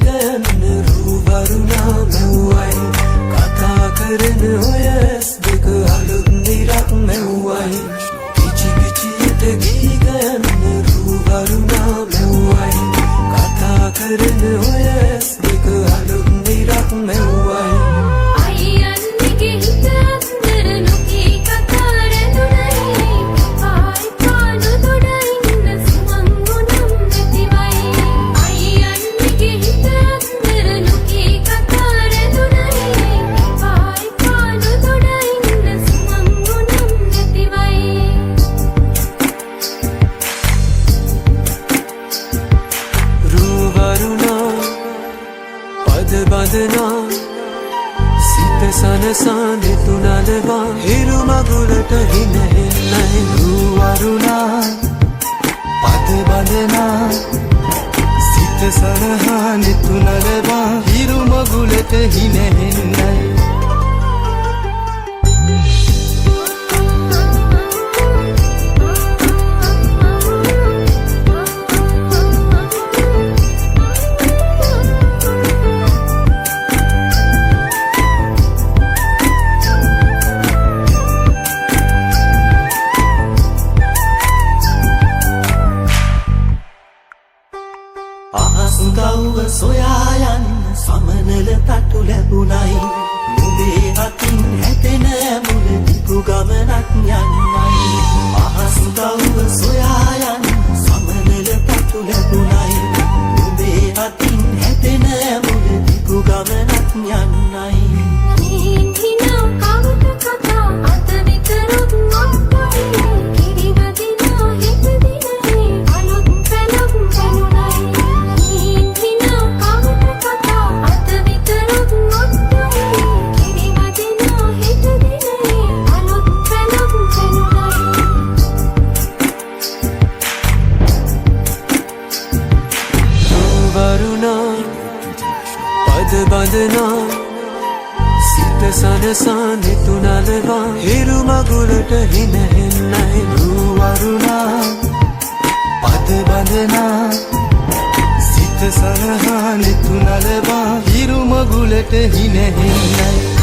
ගයන්න රූවරුණා මෙව්වයි කතා කරන ඔය ඇස් දෙක අලුත් නිරක් මෙව්වයි පිචි පිචියට ගී ගයන්න රූවරුණා මෙව්වයි කතා කරන ඔය ඇස් දෙක අලුත් නිරක් මෙව්වයි බදනා සිත සනසානෙ තුනලවා හිරු මගුලට හින හෙන්නයි රූවරුණා පද බදනා සිත සනහානෙ තුනලවා හිරු මගුලට හින හෙන්නයි අහසුගව්ව සොයා යන්න සමනල තටු ලැබුණයි නුඹේ අතින් හැපෙන මුල දිගු ගමනක් යන්නයි අහසුගව්ව සොයා යන්න සමනල තටු ලැබුණයි නුඹේ අතින් හැපෙන මුල දිගු ගමනක් යන්නයි පද බදනා සිත සනසානෙ තුනලවා හිරු මගුලට හින හෙන්නයි රූවරුණා පද බදනා සිත සනහානෙ තුනලවා හිරු මගුලට හින හෙන්නයි